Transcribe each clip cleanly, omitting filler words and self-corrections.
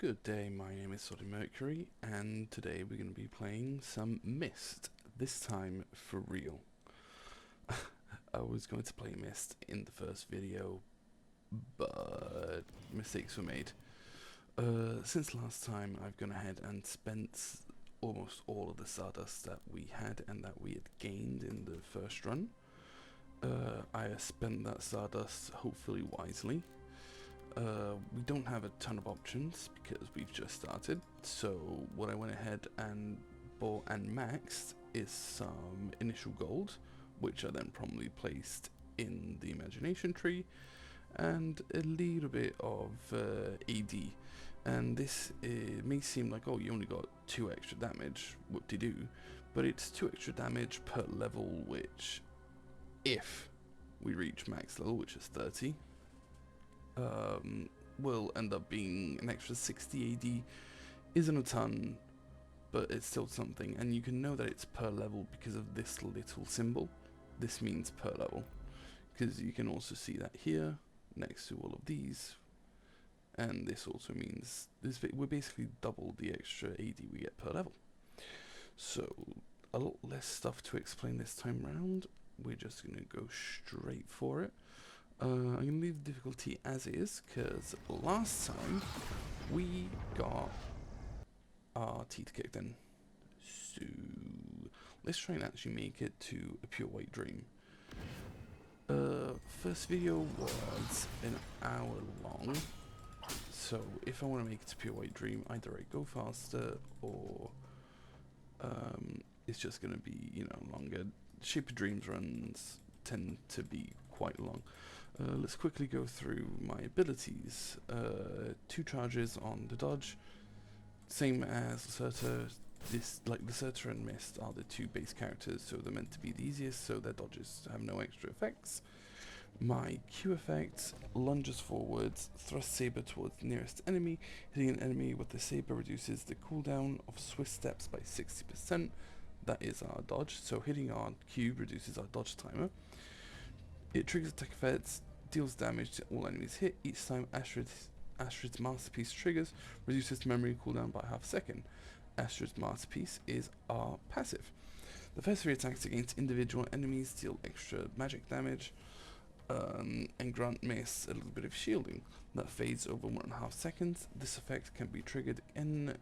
Good day, my name is Solid Mercury, and today we're going to be playing some Myst, this time for real. I was going to play Myst in the first video, but mistakes were made. Since last time, I've gone ahead and spent almost all of the Stardust that we had and that we had gained in the first run. I spent that Stardust hopefully wisely. We don't have a ton of options because we've just started, so what I went ahead and bought and maxed is some initial gold, which I then promptly placed in the imagination tree, and a little bit of AD. And this may seem like, oh, you only got 2 extra damage, whoop-de-doo, but it's 2 extra damage per level, which, if we reach max level, which is 30, will end up being an extra 60 AD. Isn't a ton, but it's still something, and you can know that it's per level because of this little symbol. This means per level, because you can also see that here next to all of these, and this also means we're basically double the extra AD we get per level. So a lot less stuff to explain this time round. We're just gonna go straight for it. I'm going to leave the difficulty as is, because last time we got our teeth kicked in. So let's try and actually make it to a pure white dream. First video was an hour long, so if I want to make it to pure white dream, either I go faster or it's just going to be, you know, longer. Shape of Dreams runs tend to be quite long. Let's quickly go through my abilities. 2 charges on the dodge, same as Lacerta. Lacerta and Myst are the 2 base characters, so they're meant to be the easiest, so their dodges have no extra effects. My Q effects: lunges forwards, thrust saber towards nearest enemy. Hitting an enemy with the saber reduces the cooldown of swift steps by 60%. That is our dodge, so hitting our Q reduces our dodge timer. It triggers attack effects, deals damage to all enemies hit. Each time Astrid's Masterpiece triggers, reduces memory cooldown by half a second. Astrid's Masterpiece is our passive. The first 3 attacks against individual enemies deal extra magic damage, and grant Myst a little bit of shielding. That fades over 1.5 seconds. This effect can be triggered on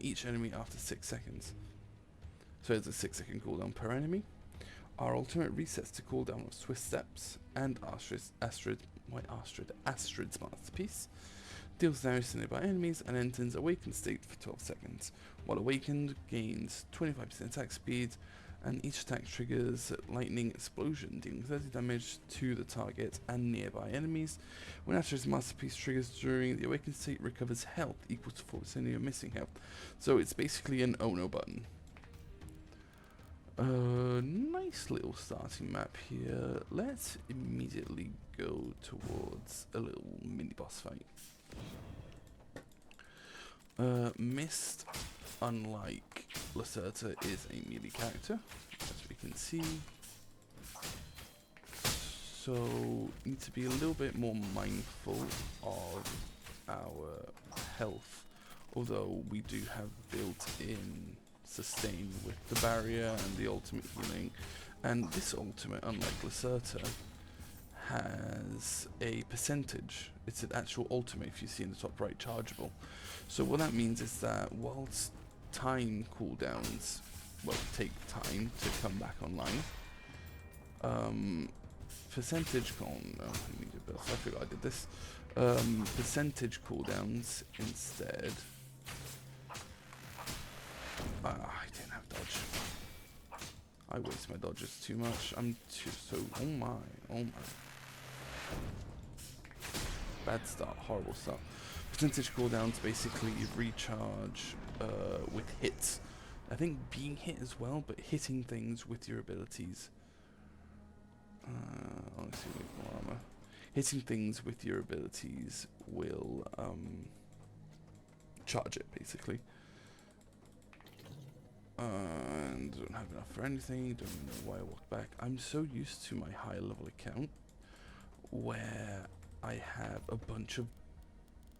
each enemy after 6 seconds. So it's a 6-second cooldown per enemy. Our ultimate resets to cooldown of Swift Steps, and Astrid's Masterpiece deals damage to nearby enemies and enters awakened state for 12 seconds. While awakened, gains 25% attack speed, and each attack triggers lightning explosion, dealing 30 damage to the target and nearby enemies. When Astrid's Masterpiece triggers during the awakened state, recovers health equal to 4% of your missing health. So it's basically an oh-no button. Nice little starting map here. Let's immediately go towards a little mini boss fight. Myst, unlike Lacerta, is a melee character, as we can see. So need to be a little bit more mindful of our health, although we do have built-in sustain with the barrier and the ultimate healing. And this ultimate, unlike Lacerta, has a percentage. It's an actual ultimate, if you see in the top right, chargeable. So what that means is that whilst time cooldowns, well, take time to come back online, percentage I need a bit, I forgot I did this. Percentage cooldowns instead. I didn't have dodge. I waste my dodges too much. Oh my. Bad start, horrible start. Percentage cooldowns basically recharge with hits. I think being hit as well, but hitting things with your abilities. Honestly, we have more armor. Hitting things with your abilities will charge it, basically. And don't have enough for anything, don't even know why I walked back. I'm so used to my high level account where I have a bunch of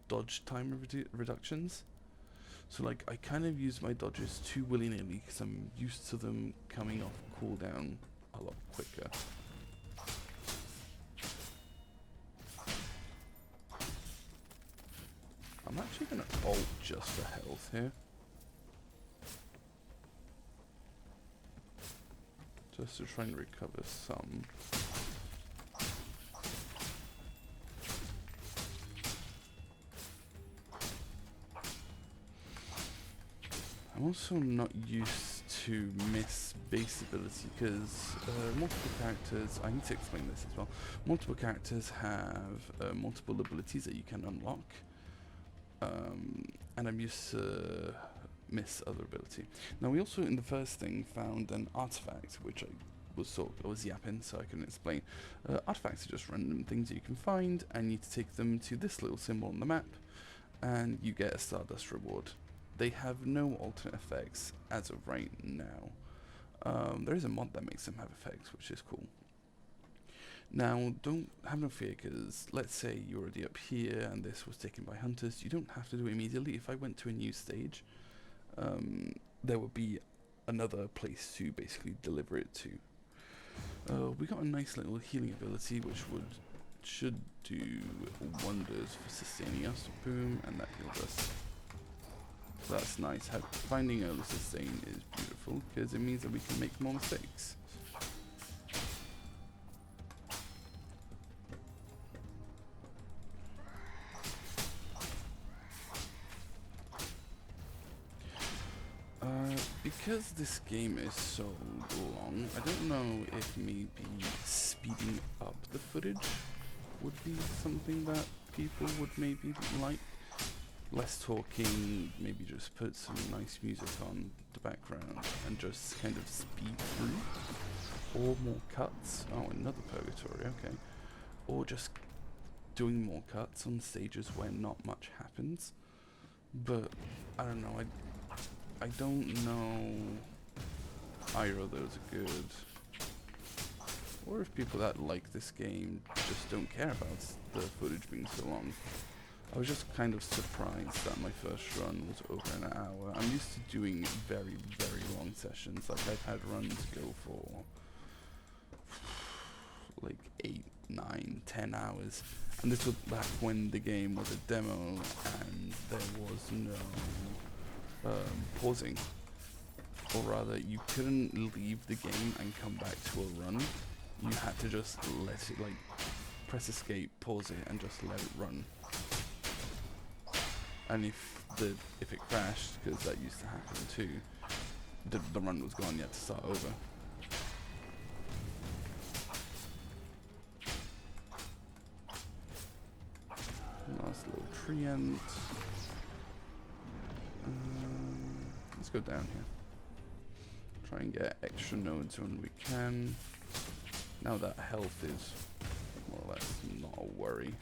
dodge time reductions. So like I kind of use my dodges too willy-nilly because I'm used to them coming off cooldown a lot quicker. I'm actually going to ult just for health here. Just to try and recover some. I'm also not used to miss base ability because multiple characters, I need to explain this as well, multiple characters have multiple abilities that you can unlock, and I'm used to miss other ability. Now we also in the first thing found an artifact which I was yapping so I couldn't explain. Artifacts are just random things that you can find and you need to take them to this little symbol on the map and you get a Stardust reward. They have no alternate effects as of right now. There is a mod that makes them have effects, which is cool. Now, don't have no fear, because let's say you're already up here and this was taken by hunters. You don't have to do it immediately. If I went to a new stage, there would be another place to basically deliver it to. We got a nice little healing ability, which should do wonders for sustaining us. Boom, and that healed us. So that's nice. Finding early sustain is beautiful because it means that we can make more mistakes. Because this game is so long, I don't know if maybe speeding up the footage would be something that people would maybe like. Less talking, maybe just put some nice music on the background and just kind of speed through. Or more cuts. Oh, another purgatory, okay. Or just doing more cuts on stages where not much happens. But, I don't know, I don't know either of those are good. Or if people that like this game just don't care about the footage being so long. I was just kind of surprised that my first run was over an hour. I'm used to doing very, very long sessions. Like I've had runs go for like 8, 9, 10 hours. And this was back when the game was a demo and there was no pausing. Or rather, you couldn't leave the game and come back to a run. You had to just let it, like, press escape, pause it, and just let it run. And if it crashed, because that used to happen too, the run was gone. You had to start over. Last little treant. Let's go down here. Try and get extra nodes when we can. Now that health is more or less not a worry.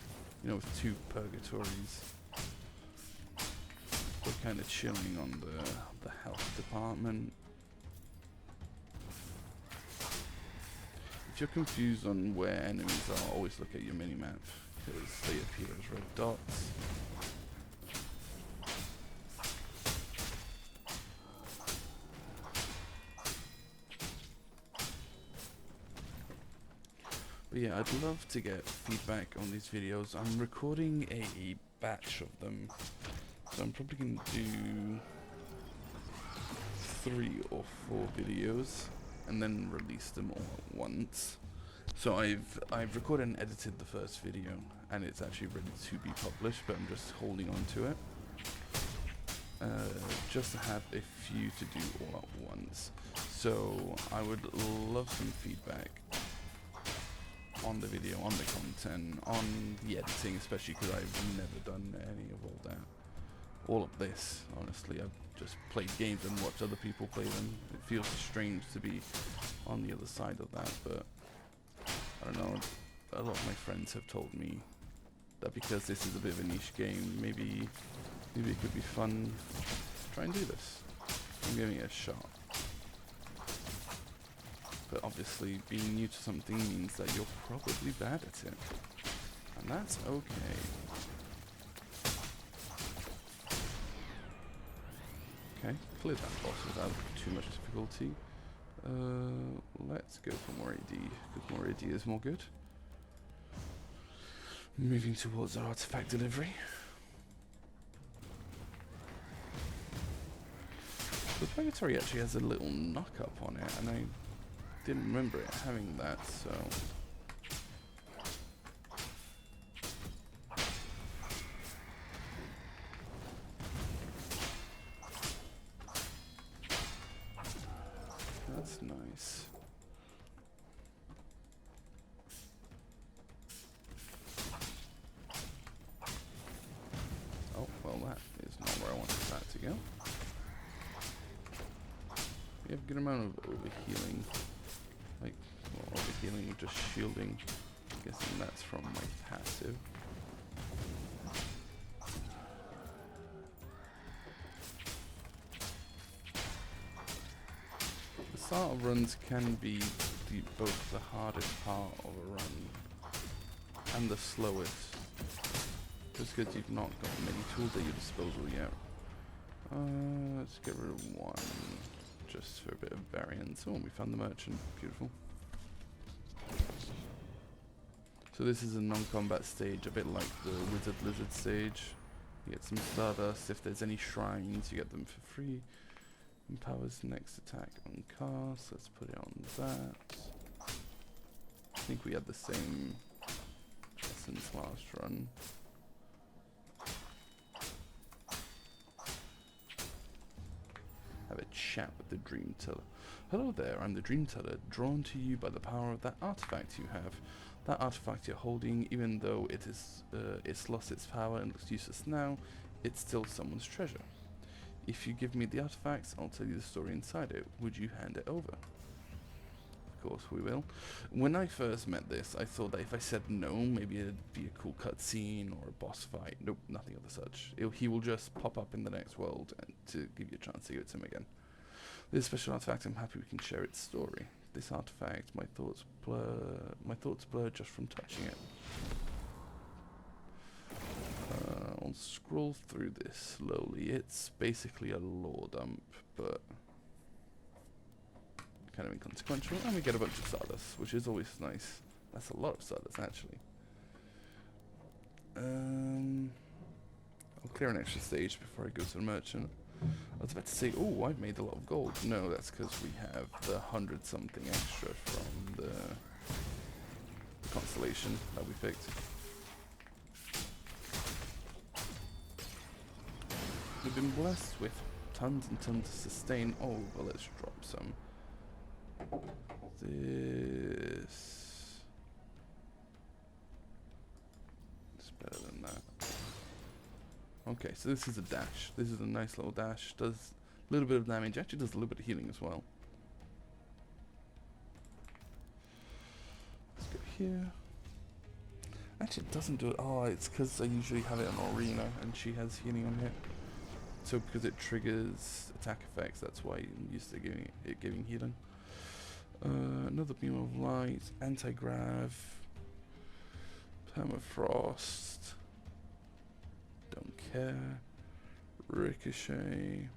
You know, with 2 purgatories, we're kind of chilling on the health department. If you're confused on where enemies are, always look at your minimap, because they appear as red dots. But yeah, I'd love to get feedback on these videos. I'm recording a batch of them, so I'm probably going to do 3 or 4 videos and then release them all at once. So I've recorded and edited the first video and it's actually ready to be published, but I'm just holding on to it. Just to have a few to do all at once. So I would love some feedback on the video, on the content, on the editing, especially because I've never done any of all that. All of this, honestly, I've just played games and watched other people play them. It feels strange to be on the other side of that, but I don't know, a lot of my friends have told me that because this is a bit of a niche game, maybe it could be fun to try and do this. I'm giving it a shot. But obviously, being new to something means that you're probably bad at it. And that's okay. Okay, cleared that boss without too much difficulty. Let's go for more AD, because more AD is more good. Moving towards our artifact delivery. The Purgatory actually has a little knock-up on it, and I didn't remember it having that, so... That's nice. Oh, well that is not where I wanted that to go. We have a good amount of overhealing. Like, well, overhealing, just shielding. I'm guessing that's from my passive. The start of runs can be both the hardest part of a run and the slowest. Just because you've not got many tools at your disposal yet. Let's get rid of one. Just for a bit of variance. Oh, we found the merchant. Beautiful. So this is a non-combat stage, a bit like the Wizard Lizard stage. You get some Stardust. If there's any shrines, you get them for free. Empowers next attack on cast. Let's put it on that. I think we had the same essence last run. Have a chat with the Dream Teller. Hello there, I'm the Dream Teller, drawn to you by the power of that artifact you have. That artifact you're holding, even though it's lost its power and looks useless now, it's still someone's treasure. If you give me the artifacts, I'll tell you the story inside it. Would you hand it over? Of course we will. When I first met this, I thought that if I said no, maybe it'd be a cool cutscene or a boss fight. Nope, nothing of the such. He will just pop up in the next world and to give you a chance to give it to him again. This special artifact, I'm happy we can share its story. This artifact, my thoughts blur just from touching it. I'll scroll through this slowly. It's basically a lore dump, but kind of inconsequential, and we get a bunch of Stardust, which is always nice. That's a lot of Stardust, actually. I'll clear an extra stage before I go to the merchant. I was about to say, oh, I've made a lot of gold. No, that's because we have the 100-something extra from the constellation that we picked. We've been blessed with tons and tons to sustain. Oh, well, let's drop some. This it's better than that. Okay, so this is a dash. This is a nice little dash. Does a little bit of damage. Actually does a little bit of healing as well. Let's go here. Actually it doesn't do it. Oh, it's because I usually have it on Arena and she has healing on here. So because it triggers attack effects, that's why I'm used to giving healing. Another beam of light, anti-grav, permafrost, don't care, ricochet,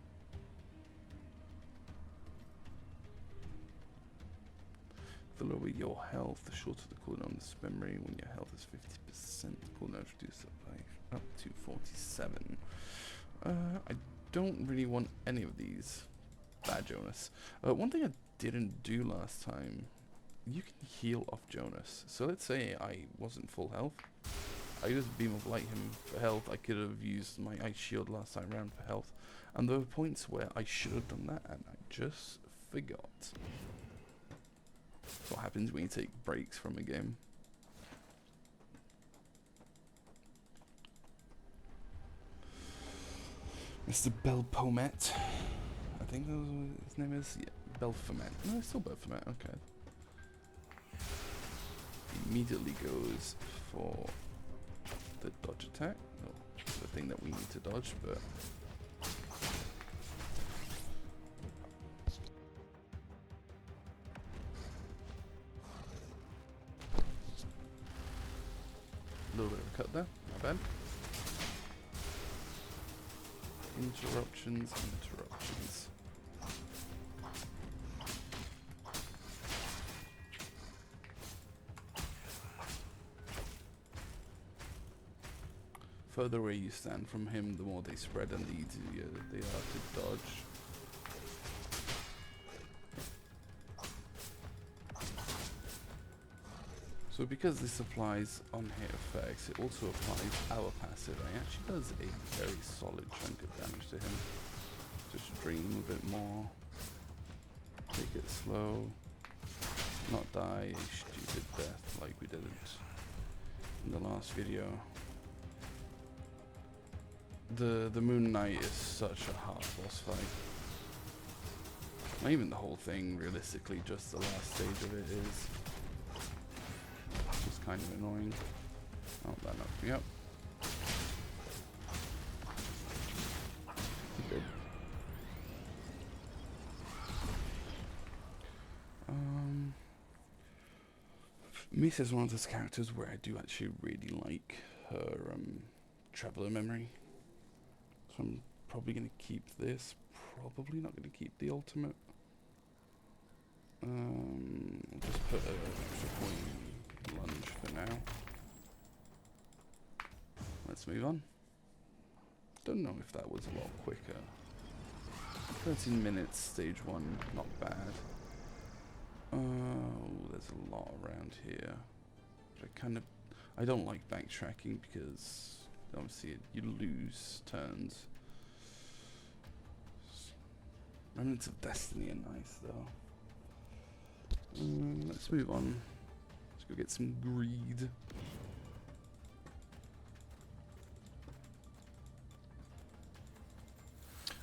the lower your health, the shorter the cooldown on this memory. When your health is 50%, the cooldown is reduced by up to 47. I don't really want any of these. Bad Jonas. One thing I didn't do last time, you can heal off Jonas. So let's say I wasn't full health. I used Beam of Light him for health. I could have used my Ice Shield last time round for health. And there were points where I should have done that and I just forgot. That's what happens when you take breaks from a game. Mr. Belpomet. I think that was what his name is. Yeah, Belphomet. No, it's still Belphomet. Okay. He immediately goes for the dodge attack. Oh, the thing that we need to dodge, but a little bit of a cut there. Not bad. Interruptions, interruptions. Further away you stand from him, the more they spread and the easier they are to dodge. So because this applies on-hit effects, it also applies our passive. It actually does a very solid chunk of damage to him. Just dream a bit more. Take it slow. Not die a stupid death like we did it in the last video. The Moon Knight is such a hard boss fight. Not even the whole thing, realistically, just the last stage of it is just kind of annoying. Oh, that knocked me up. Good. Misa is one of those characters where I do actually really like her traveler memory. So I'm probably going to keep this. Probably not going to keep the ultimate. I'll just put a extra point lunge for now. Let's move on. Don't know if that was a lot quicker. 13 minutes, stage 1, not bad. Oh, there's a lot around here. I don't like backtracking because obviously you lose turns. Remnants of Destiny are nice though. Let's move on. Let's go get some greed.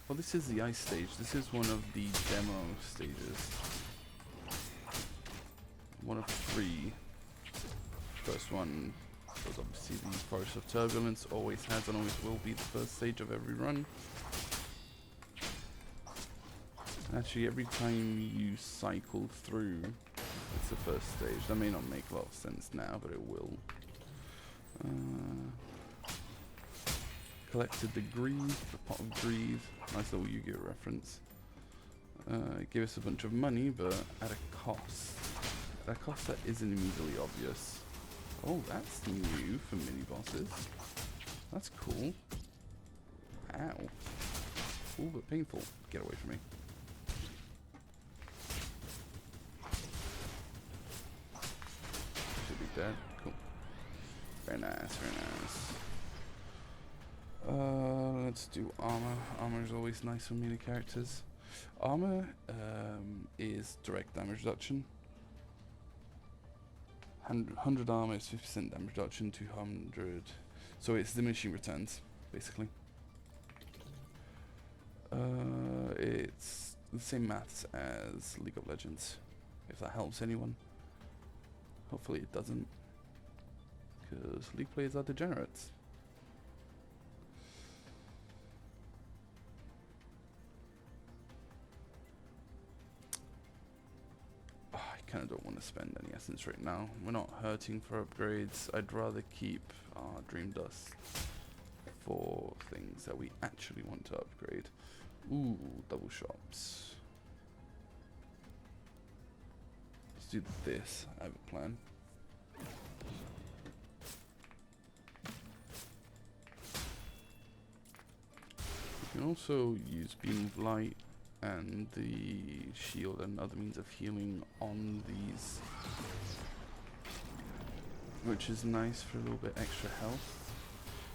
Well, this is the ice stage. This is one of the demo stages. One of 3. First one was obviously the Forest of Turbulence. Always has and always will be the first stage of every run. Actually, every time you cycle through, it's the first stage. That may not make a lot of sense now, but it will. Collected the greed, the pot of greed. Nice little Yu-Gi-Oh reference. Give us a bunch of money, but at a cost. At a cost that isn't immediately obvious. Oh, that's new for mini-bosses. That's cool. Ow. Cool but painful. Get away from me. Should be dead. Cool. Very nice, very nice. Let's do armor. Armor is always nice for melee characters. Armor is direct damage reduction. 100 armor is 50% damage reduction, 200. So it's diminishing returns, basically. It's the same maths as League of Legends, if that helps anyone. Hopefully it doesn't, because League players are degenerates. I kind of don't want to spend any essence right now. We're not hurting for upgrades. I'd rather keep our Dream Dust for things that we actually want to upgrade. Ooh, double shops. Let's do this. I have a plan. You can also use Beam of Light and the shield and other means of healing on these, which is nice for a little bit extra health.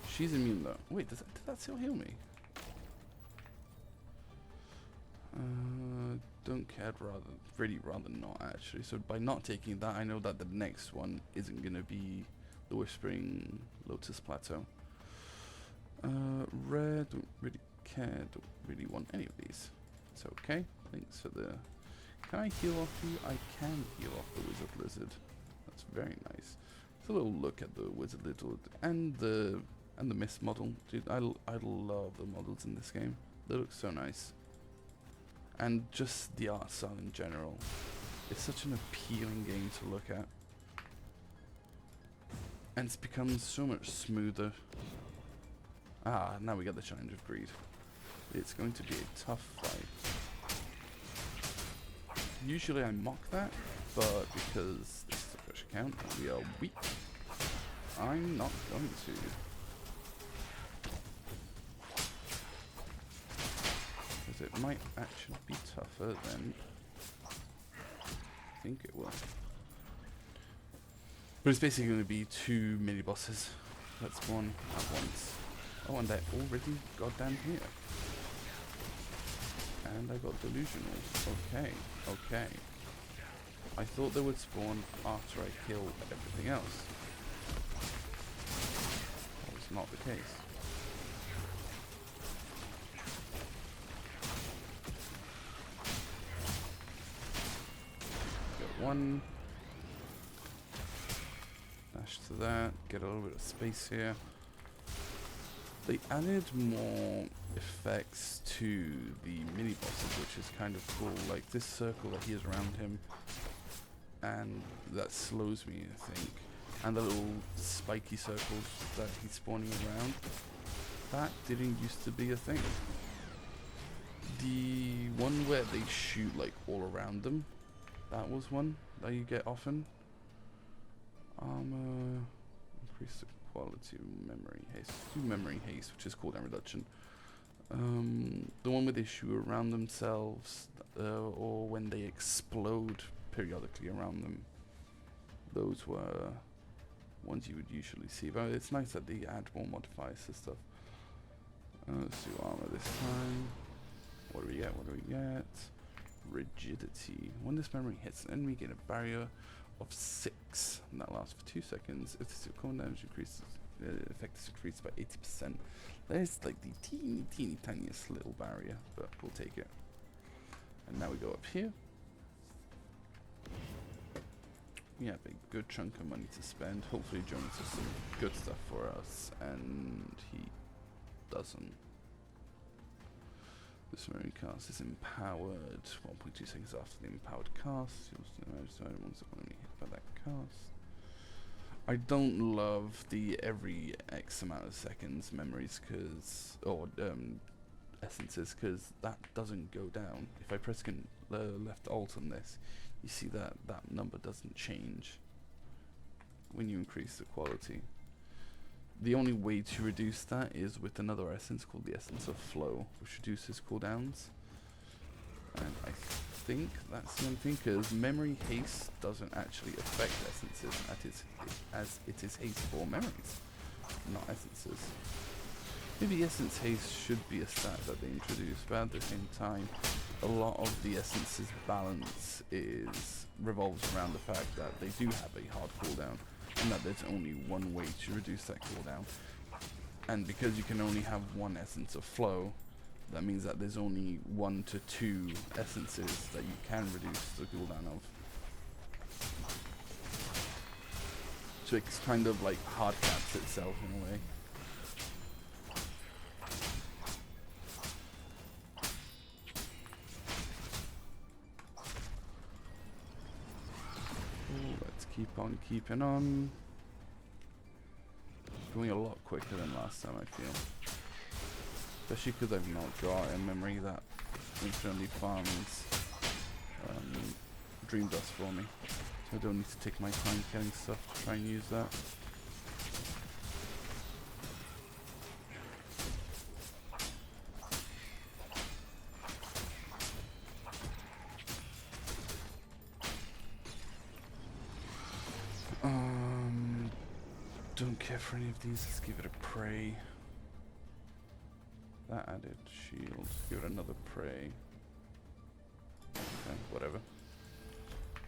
She's immune though. Wait, did that still heal me? Don't care. Really rather not actually. So by not taking that, I know that the next one isn't gonna be the Whispering Lotus Plateau. Rare, don't really care. Don't really want any of these. It's okay. Thanks for the... Can I heal off you? I can heal off the Wizard Lizard. That's very nice. Let's a little look at the Wizard Lizard and the Mist model. Dude, I love the models in this game. They look so nice. And just the art style in general. It's such an appealing game to look at. And it's become so much smoother. Ah, now we got the Challenge of Greed. It's going to be a tough fight. Usually I mock that, but because this is a fresh account and we are weak, I'm not going to. Because it might actually be tougher than I think it will. But it's basically going to be 2 mini bosses that spawn at once. Oh, and they're already goddamn here. And I got delusional. Okay, okay. I thought they would spawn after I kill everything else. That was not the case. Get one. Dash to that. Get a little bit of space here. They added more effects to the mini bosses, which is kind of cool. Like this circle that he has around him, and that slows me, I think. And the little spiky circles that he's spawning around. That didn't used to be a thing. The one where they shoot like all around them, that was one that you get often. Armor, increase the quality of memory haste. Do memory haste, which is cooldown reduction. The one where they shoot around themselves, or when they explode periodically around them. Those were ones you would usually see, but it's nice that they add more modifiers to stuff. Let's do armor this time. What do we get? What do we get? Rigidity. When this memory hits an enemy, gain a barrier of 6, and that lasts for 2 seconds. If the cooldown damage increases, effect is increased by 80%. There's like the teeny tiniest little barrier, but we'll take it. And now we go up here. We have a good chunk of money to spend. Hopefully Jonas has some good stuff for us, and he doesn't. This memory cast is empowered 1.2 seconds after the empowered cast. You'll still notice once the enemy hit by that cast. I don't love the every X amount of seconds memories, or essences, because that doesn't go down. If I press left alt on this, you see that that number doesn't change when you increase the quality. The only way to reduce that is with another essence called the Essence of Flow, which reduces cooldowns. And I think that's the only thing, because memory haste doesn't actually affect essences as it is haste for memories, not essences. Maybe essence haste should be a stat that they introduce, but at the same time, a lot of the essences balance revolves around the fact that they do have a hard cooldown, and that there's only one way to reduce that cooldown. And because you can only have one essence of flow, that means that there's only 1 to 2 essences that you can reduce the cooldown of. So it's kind of like hard caps itself in a way. Let's keep on keeping on. Going a lot quicker than last time, I feel. Especially because I've not got a memory that infinitely farms Dream Dust for me. So I don't need to take my time killing stuff to try and use that. Don't care for any of these. Let's give it a pray. That added shield. Give it another pray. Okay, whatever.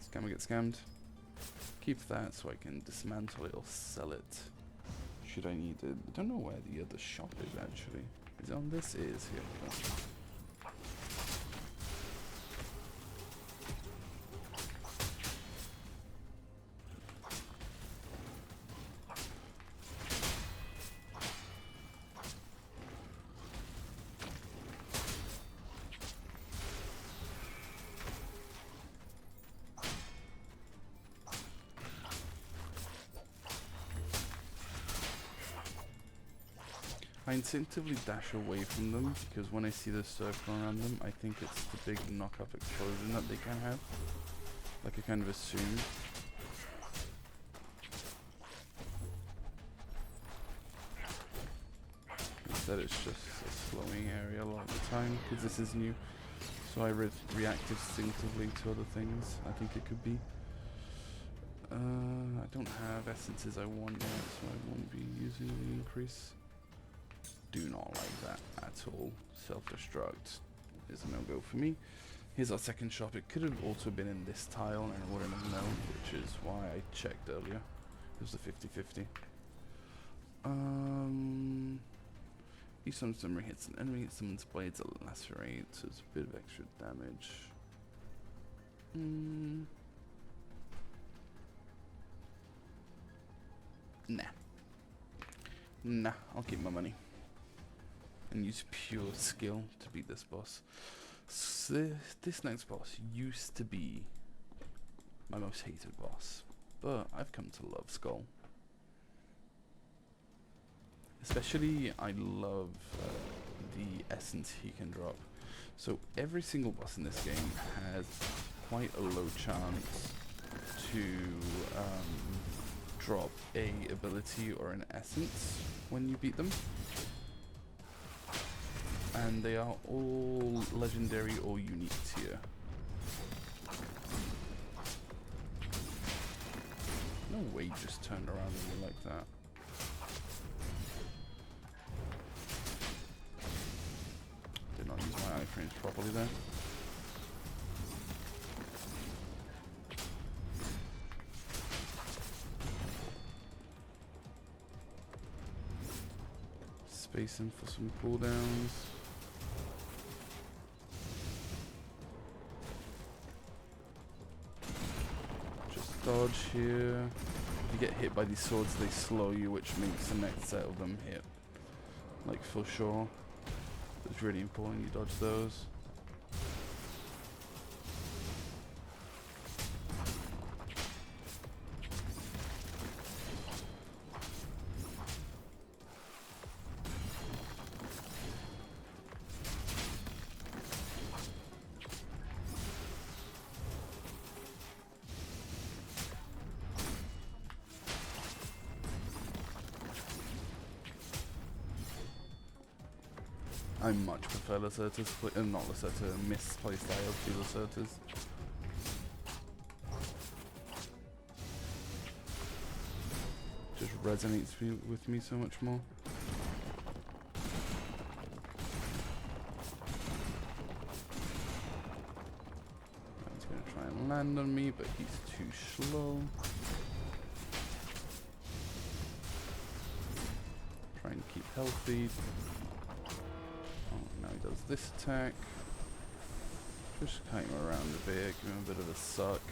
Scammer get scammed. Keep that so I can dismantle it or sell it. Should I need it? I don't know where the other shop is actually. Is it on this? It is here. Okay. I instinctively dash away from them because when I see the circle around them, I think it's the big knock-up explosion that they can have. Like I kind of assume. Instead it's just a slowing area a lot of the time because this is new. So I react instinctively to other things. I think it could be. I don't have essences I want yet, so I won't be using the increase. Do not like that at all. Self-destruct is a no-go for me. Here's our second shop. It could have also been in this tile and I wouldn't have known, which is why I checked earlier. It was the 50-50. Each time somebody hits an enemy, someone's blades lacerate, so it's a bit of extra damage. Nah, I'll keep my money. And use pure skill to beat this boss. So this next boss used to be my most hated boss, but I've come to love Skull. Especially, I love the essence he can drop. So every single boss in this game has quite a low chance to drop a ability or an essence when you beat them. And they are all legendary or unique tier. No way you just turned around and you like that. Did not use my iframes properly there. Spacing for some cooldowns. Dodge here. If you get hit by these swords, they slow you, which makes the next set of them hit. Like for sure. It's really important you dodge those. I much prefer Lacerta's not Lacerta, misplaced IL to Lacerta's. Just resonates with me so much more. He's gonna try and land on me, but he's too slow. Try and keep healthy. Now he does this attack. Just kite him around a bit, give him a bit of a suck.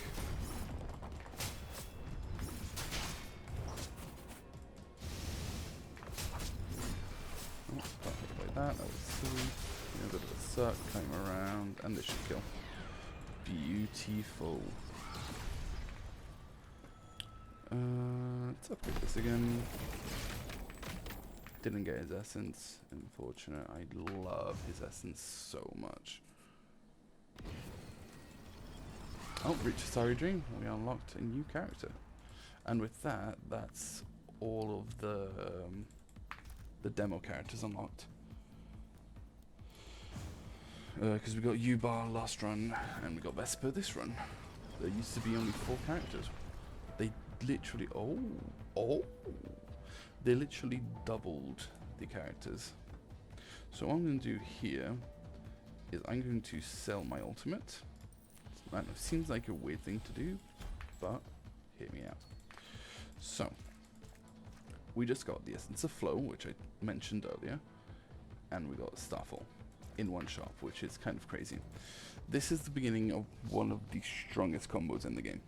Oh, got hit by that, that was silly. Give him a bit of a suck, kite him around, and this should kill. Beautiful. Let's upgrade this again. Didn't get his essence, unfortunate. I love his essence so much. Oh, reach a starry dream. We unlocked a new character. And with that, that's all of the demo characters unlocked. Because we got U-Bar last run, and we got Vesper this run. There used to be only 4 characters. They literally, they literally doubled the characters. So what I'm going to do here is I'm going to sell my ultimate. I know, seems like a weird thing to do, but hear me out. So, we just got the Essence of Flow, which I mentioned earlier, and we got Starfall in one shop, which is kind of crazy. This is the beginning of one of the strongest combos in the game.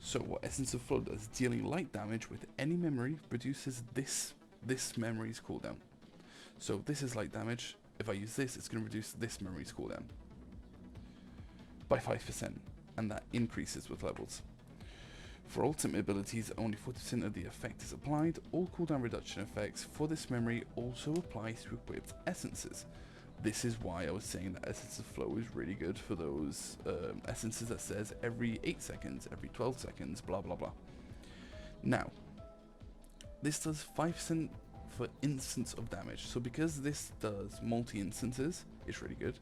So what Essence of Flow does, dealing light damage with any memory, produces this memory's cooldown. So this is light damage. If I use this, it's going to reduce this memory's cooldown by 5%, and that increases with levels. For ultimate abilities, only 40% of the effect is applied. All cooldown reduction effects for this memory also apply to equipped essences. This is why I was saying that Essence of Flow is really good for those essences that says every 8 seconds, every 12 seconds, blah blah blah. Now, this does 5% for instance of damage. So because this does multi-instances, it's really good.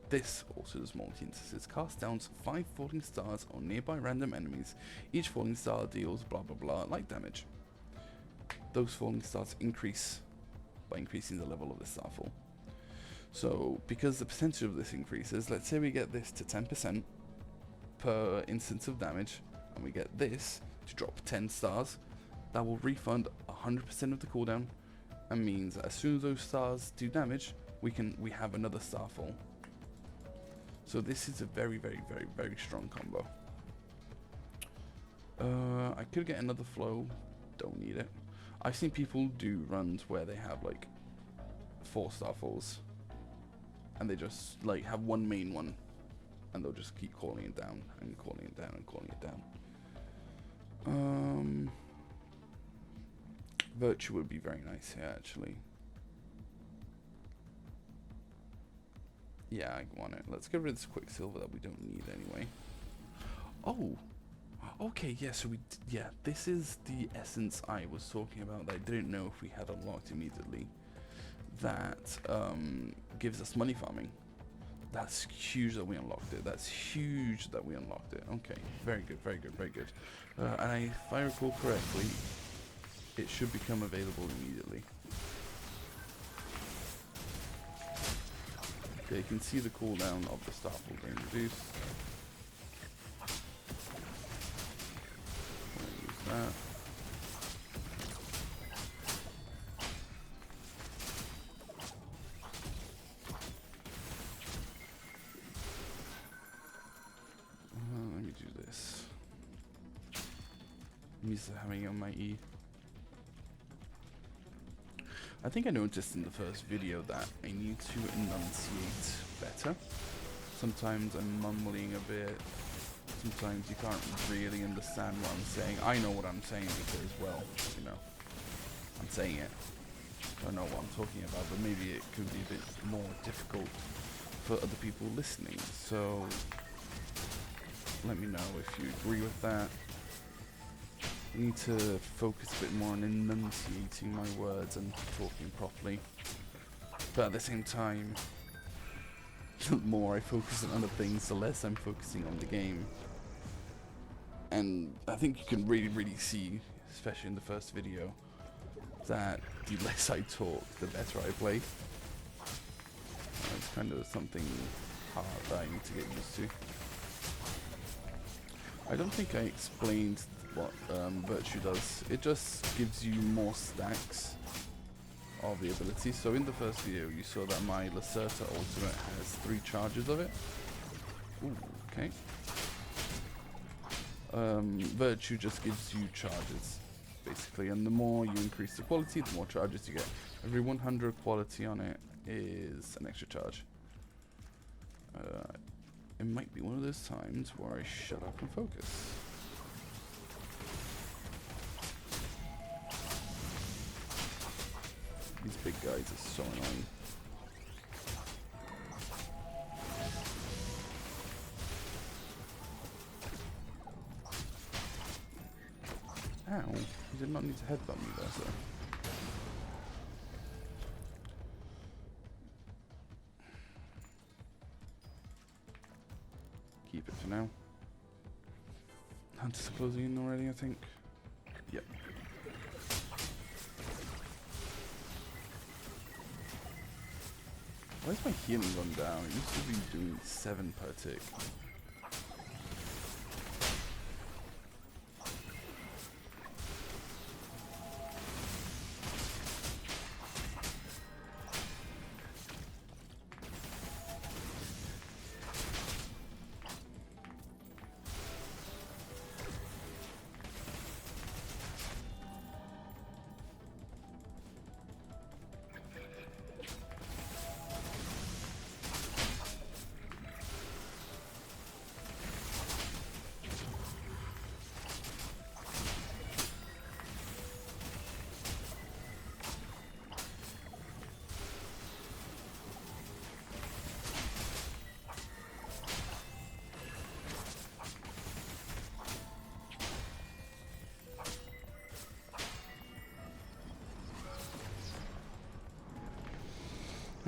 This also does multi-instances. Cast down 5 falling stars on nearby random enemies. Each falling star deals blah blah blah light damage. Those falling stars increase by increasing the level of the starfall. So because the percentage of this increases, let's say we get this to 10% per instance of damage, and we get this to drop 10 stars, that will refund 100% of the cooldown, and means that as soon as those stars do damage, we have another starfall. So this is a very, very, very, very strong combo. I could get another flow, don't need it. I've seen people do runs where they have like 4 starfalls, and they just like have one main one, and they'll just keep calling it down and calling it down and calling it down. Virtue would be very nice here, actually. Yeah, I want it. Let's get rid of this Quicksilver that we don't need anyway. Oh, okay, yeah, so yeah, this is the essence I was talking about that I didn't know if we had unlocked immediately. That gives us money farming. That's huge that we unlocked it. That's huge that we unlocked it. Okay, very good, very good, very good. And if I recall correctly, it should become available immediately. Okay, you can see the cooldown of the starfall being reduced. Use that. Let me do this. I'm used to having it on my E. I think I noticed in the first video that I need to enunciate better. Sometimes I'm mumbling a bit. Sometimes you can't really understand what I'm saying. I know what I'm saying because, well, you know, I'm saying it. I know what I'm talking about, but maybe it could be a bit more difficult for other people listening. So let me know if you agree with that. I need to focus a bit more on enunciating my words and talking properly. But at the same time, the more I focus on other things, the less I'm focusing on the game. And I think you can really, really see, especially in the first video, that the less I talk, the better I play. It's kind of something hard that I need to get used to. I don't think I explained what Virtue does. It just gives you more stacks of the ability. So in the first video you saw that my Lacerta ultimate has 3 charges of it. Ooh, okay. Virtue just gives you charges, basically, and the more you increase the quality, the more charges you get. Every 100 quality on it is an extra charge. It might be one of those times where I shut up and focus. These big guys are so annoying. Ow, you did not need to headbutt me there, sir. Keep it for now. Hunters are closing in already, I think. Yep. Why is my healing gone down? It used to be doing 7 per tick.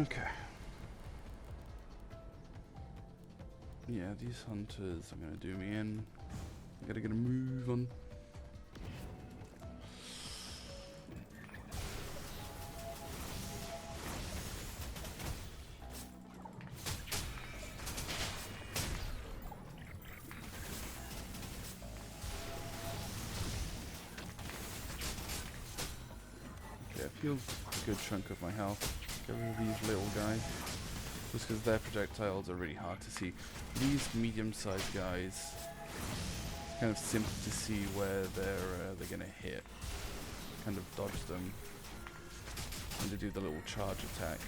Okay. Yeah, these hunters are gonna do me in. I gotta get a move on. Okay, I feel a good chunk of my health. Get rid of these little guys. Just because their projectiles are really hard to see. These medium-sized guys, it's kind of simple to see where they're gonna hit. Kind of dodge them. And to do the little charge attack.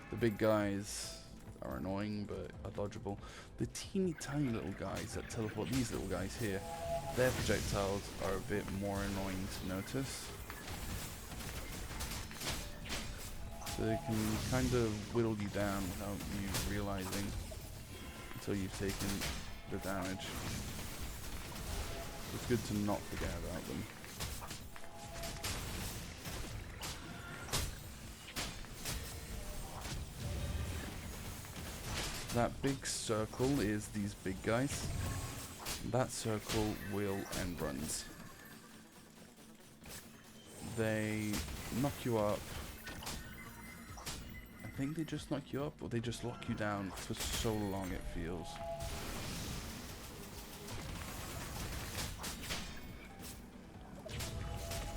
The big guys are annoying but are dodgeable. The teeny tiny little guys that teleport, these little guys here, their projectiles are a bit more annoying to notice. So they can kind of whittle you down without you realizing until you've taken the damage. It's good to not forget about them. That big circle is these big guys. That circle will end runs. They knock you up. I think they just knock you up, or they just lock you down for so long it feels.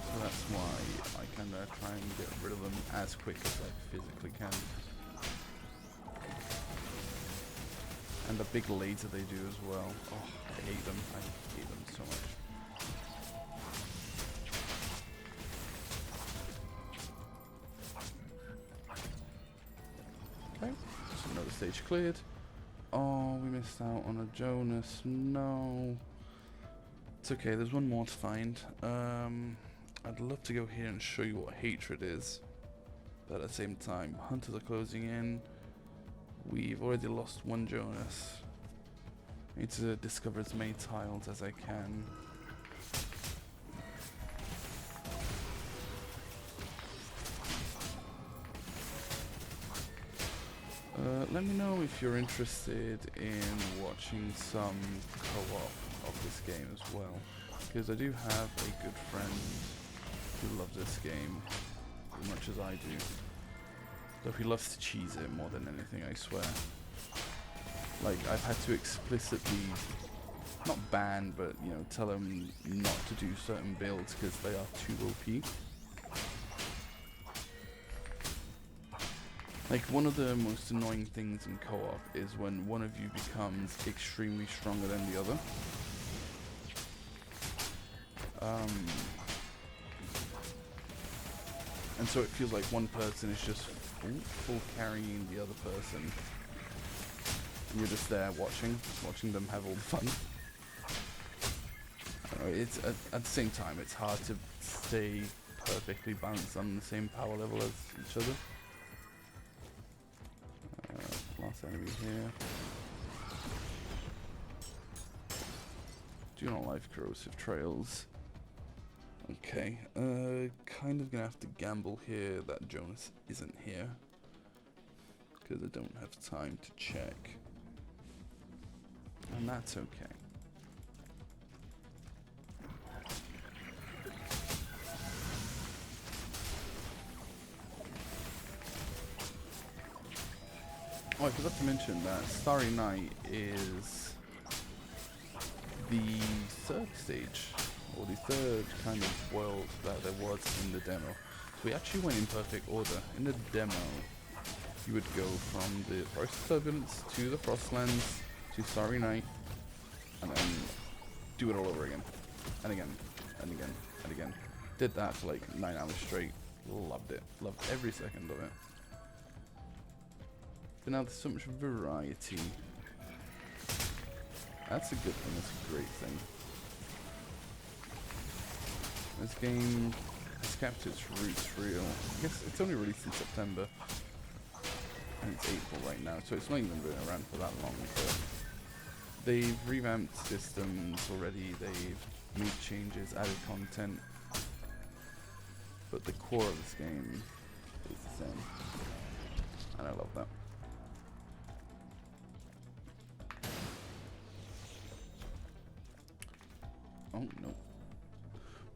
So that's why I kind of try and get rid of them as quick as I physically can. And the big laser they do as well. Oh, I hate them. I hate them so much. Okay, so another stage cleared. Oh, we missed out on a Jonas. No. It's okay, there's one more to find. I'd love to go here and show you what hatred is. But at the same time, hunters are closing in. We've already lost one Jonas. I need to discover as many tiles as I can. Let me know if you're interested in watching some co-op of this game as well, because I do have a good friend who loves this game as much as I do. Though he loves to cheese it more than anything, I swear. Like, I've had to explicitly, not ban, but, you know, tell him not to do certain builds because they are too OP. Like, one of the most annoying things in co-op is when one of you becomes extremely stronger than the other. And so it feels like one person is just full carrying the other person. And you're just there watching them have all the fun. I don't know, it's at the same time, it's hard to stay perfectly balanced on the same power level as each other. Last enemy here. Do not like corrosive trails. Okay, kind of gonna have to gamble here that Jonas isn't here, because I don't have time to check, and that's okay. Oh, I forgot to mention that Starry Night is the third stage, or the third kind of world that there was in the demo. So we actually went in perfect order. In the demo, you would go from the Forest of Turbulence to the Frostlands to Starry Night, and then do it all over again, and again, and again, and again. Did that for like 9 hours straight. Loved it. Loved every second of it. But now there's so much variety. That's a good thing, that's a great thing. This game has kept its roots real. I guess it's only released in September. And it's April right now, so it's not even been around for that long. But they've revamped systems already, they've made changes, added content. But the core of this game is the same. And I love that. Oh, no.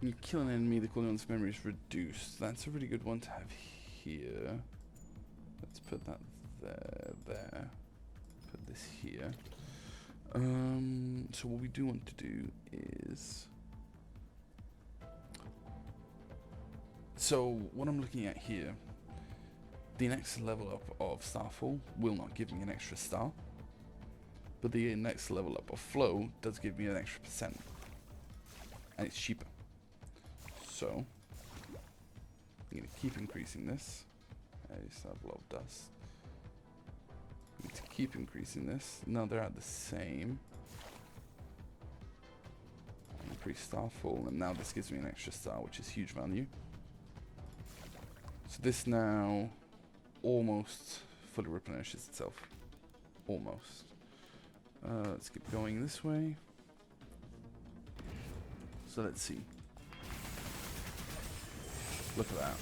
When you kill an enemy, the cooldown on this memory is reduced. That's a really good one to have here. Let's put that there. Put this here. So what we do want to do is... So what I'm looking at here, the next level up of Starfall will not give me an extra star, but the next level up of Flow does give me an extra %, and it's cheaper. So I'm going to keep increasing this. I just have a lot of dust. I'm going to keep increasing this. Now they're at the same. Increase Starfall, and now this gives me an extra star, which is huge value. So this now almost fully replenishes itself. Almost. Let's keep going this way. So let's see. Look at that.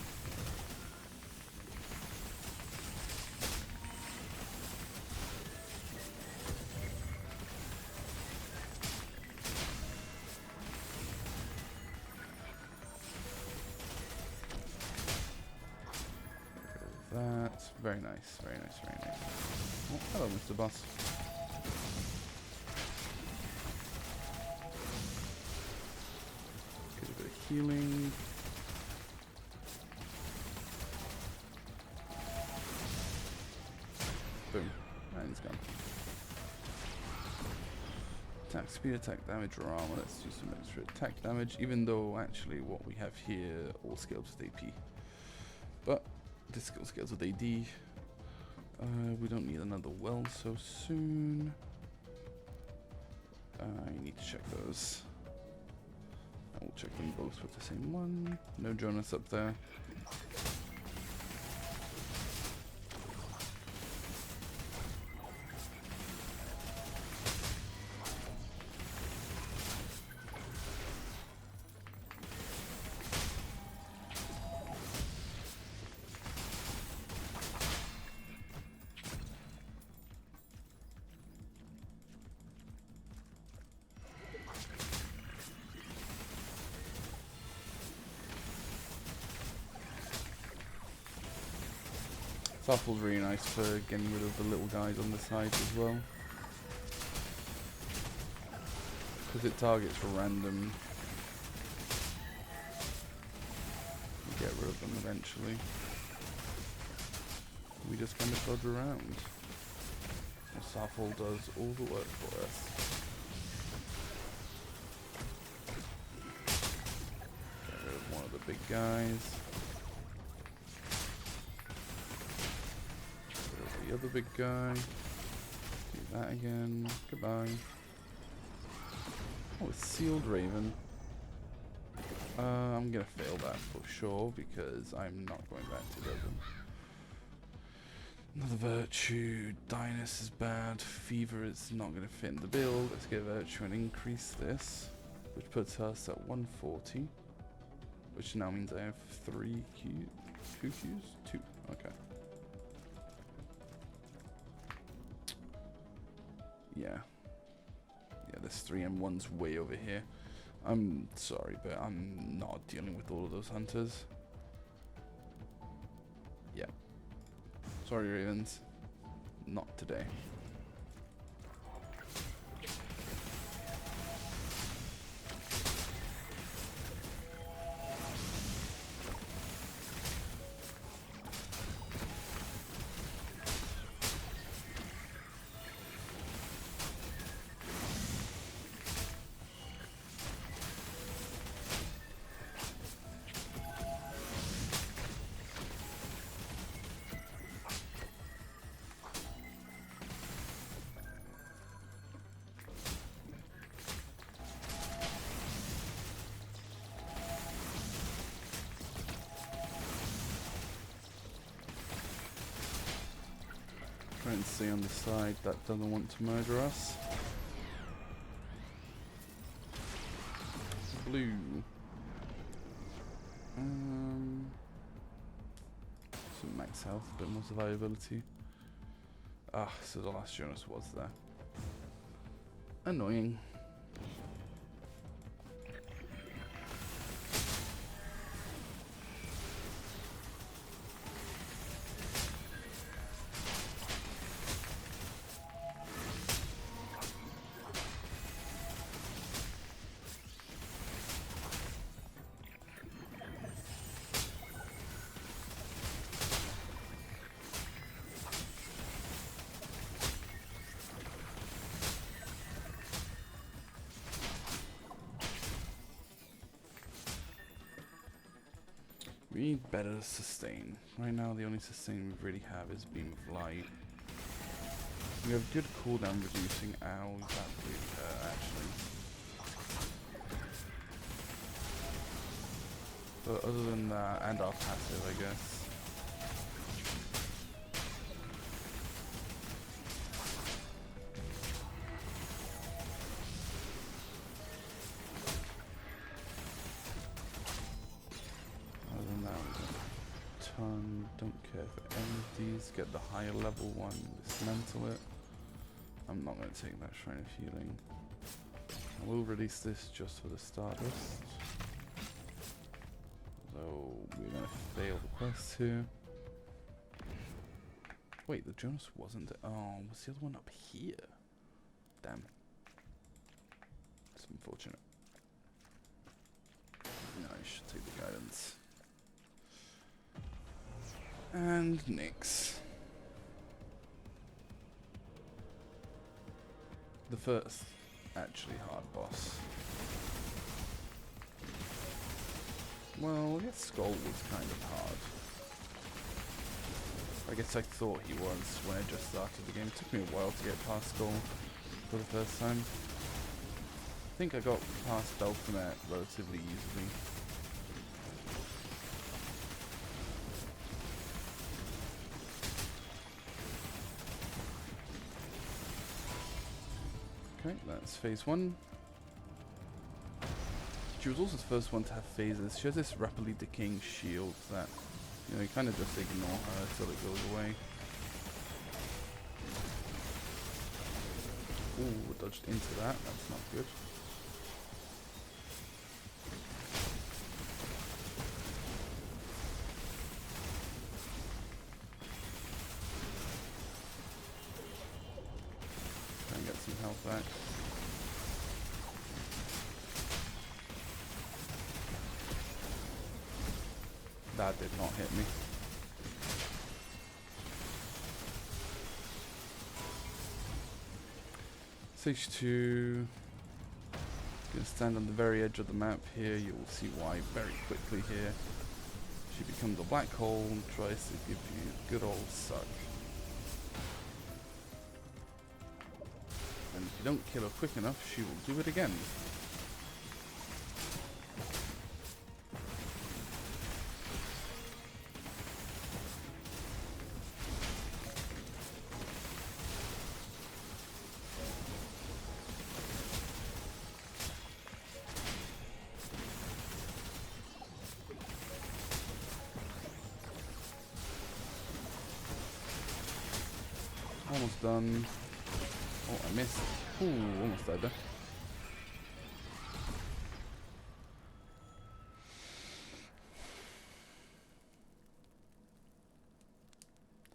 That. Very nice, very nice, very nice. Oh, hello, Mr. Boss. Get a bit of healing. Boom. And he's gone. Attack speed, attack damage, or armor. Let's do some extra attack damage, even though actually what we have here all scales with AP. But this skill scales with AD. We don't need another well so soon. I need to check those. I will check them both with the same one. No Jonas up there. Starfall's really nice for getting rid of the little guys on the side as well. Because it targets random. You get rid of them eventually. We just kind of dodge around. And Starfall does all the work for us. Get rid of one of the big guys. The other big guy. Do that again. Goodbye. Oh, it's Sealed Raven. I'm gonna fail that for sure because I'm not going back to Devon. Another Virtue. Dynus is bad. Fever is not gonna fit in the build. Let's get Virtue and increase this, which puts us at 140. Which now means I have 3 Qs. 2 Qs? 2. Okay. Yeah. Yeah, this 3M1's way over here. I'm sorry, but I'm not dealing with all of those hunters. Yeah. Sorry, Ravens. Not today. Try and stay on the side that doesn't want to murder us. Blue. Some max health, a bit more survivability. Ah, so the last Jonas was there. Annoying. We need better sustain. Right now the only sustain we really have is Beam of Light. We have good cooldown reducing. Ow, that really hurt actually. But other than that, and our passive I guess. Don't care for any of these. Get the higher level one, dismantle it. I'm not going to take that Shrine of Healing. I will release this just for the Stardust. So we're going to fail the quest here. Wait, the Jonas wasn't. Oh, was the other one up here? Damn. It's unfortunate. No, I should take the guidance. And Nyx. The first actually hard boss. Well, I guess Skull was kind of hard. I guess I thought he was when I just started the game. It took me a while to get past Skull for the first time. I think I got past Belphomet relatively easily. Okay, that's phase 1. She was also the first one to have phases. She has this rapidly decaying shield that, you know, you kind of just ignore her until it goes away. Ooh, dodged into that. That's not good. Try and get some health back. That did not hit me. Stage 2. Gonna stand on the very edge of the map here. You will see why very quickly here. She becomes a black hole and tries to give you a good old suck. And if you don't kill her quick enough, she will do it again. Almost done. Oh, I missed. Ooh, almost died there.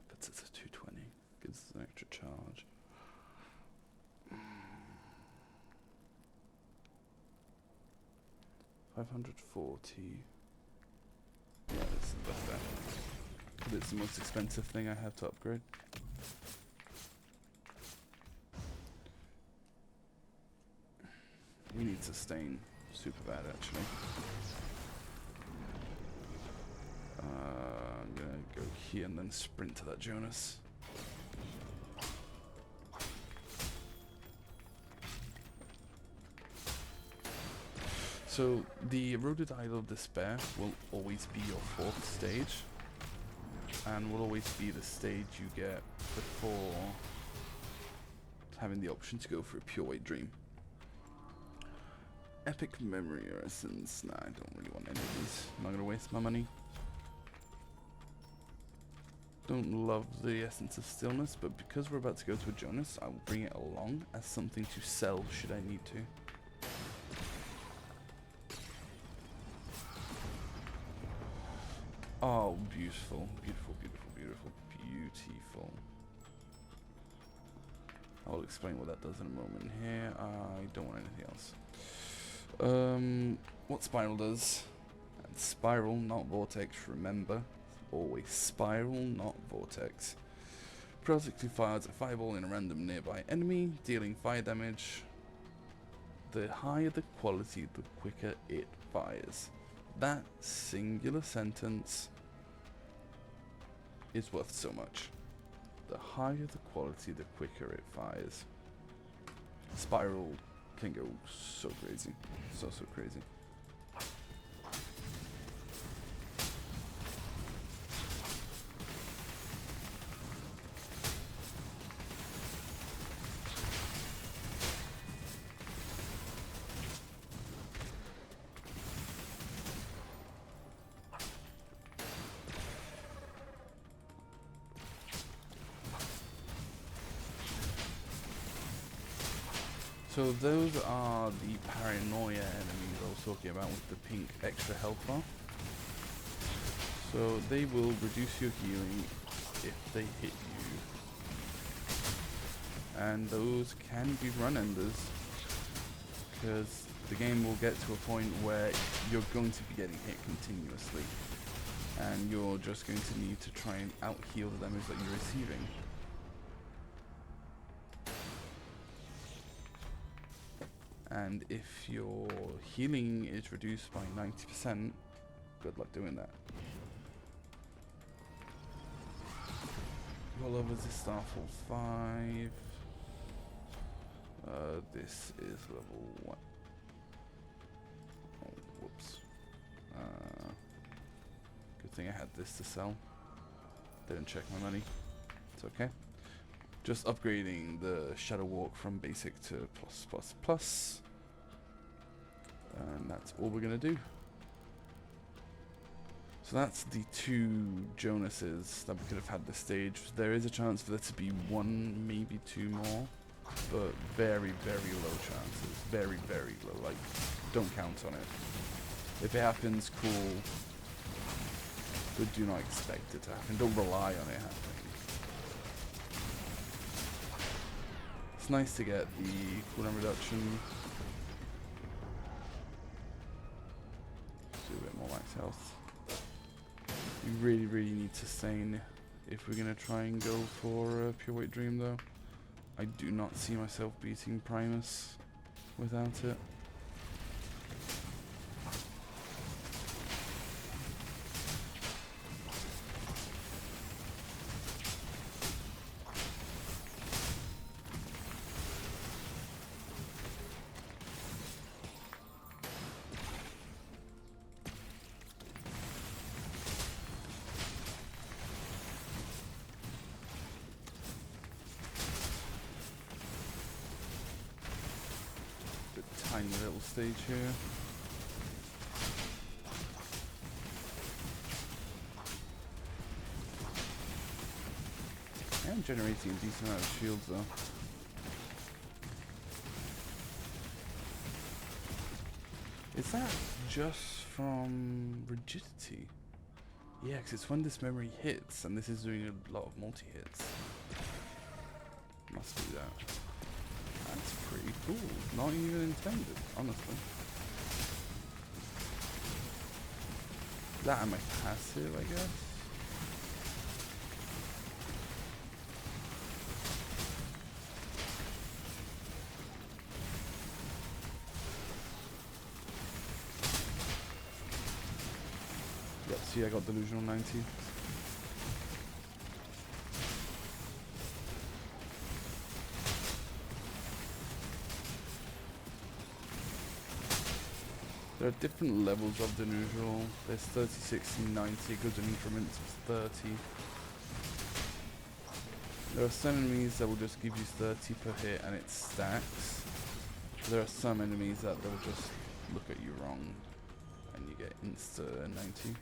Puts it at 220. Gives us an extra charge. 540. Yeah, this is the best bet. But it's the most expensive thing I have to upgrade. We need sustain super bad actually. I'm gonna go here and then sprint to that Jonas. So the Eroded Idol of Despair will always be your 4th stage, and will always be the stage you get before having the option to go for a Pure White Dream. Epic Memory Essence. Nah, I don't really want any of these. I'm not gonna waste my money. don't love the Essence of Stillness, but because we're about to go to a Jonas, I will bring it along as something to sell should I need to. Oh, beautiful, beautiful, beautiful, beautiful, beautiful. I'll explain what that does in a moment here. I don't want anything else. What Spiral does, and Spiral, not Vortex, remember. Always Spiral, not Vortex. Periodically fires a fireball in a random nearby enemy, dealing fire damage. The higher the quality, the quicker it fires. That singular sentence is worth so much. The higher the quality, the quicker it fires. Spiral can go so crazy. So crazy. So those are the paranoia enemies I was talking about with the pink extra health bar. So they will reduce your healing if they hit you. And those can be run enders, because the game will get to a point where you're going to be getting hit continuously. And you're just going to need to try and out-heal the damage that you're receiving. And if your healing is reduced by 90%, good luck doing that. What level is this? Starfall 5. This is level 1. Oh, whoops. Good thing I had this to sell. Didn't check my money. It's okay. Just upgrading the Shadow Walk from basic to plus. And that's all we're going to do. So that's the 2 Jonases that we could have had this stage. There is a chance for there to be 1, maybe 2 more. But very, very low chances. Very, very low. Like, don't count on it. If it happens, cool. But do not expect it to happen. Don't rely on it happening. It's nice to get the cooldown reduction. Let's do a bit more max health. We really, really need sustain if we're going to try and go for Pure White Dream, though. I do not see myself beating Primus without it. Tiny little stage here. I am generating a decent amount of shields though. Is that just from rigidity? Yeah, because it's when this memory hits, and this is doing a lot of multi-hits. Must be that. That's pretty cool. Not even intended, honestly. That and my passive, I guess. Yep, see I got Delusional 90. There are different levels of Delusional. There's 30, 60, 90, goes in increments of 30. There are some enemies that will just give you 30 per hit and it stacks. There are some enemies that they'll just look at you wrong and you get insta 90.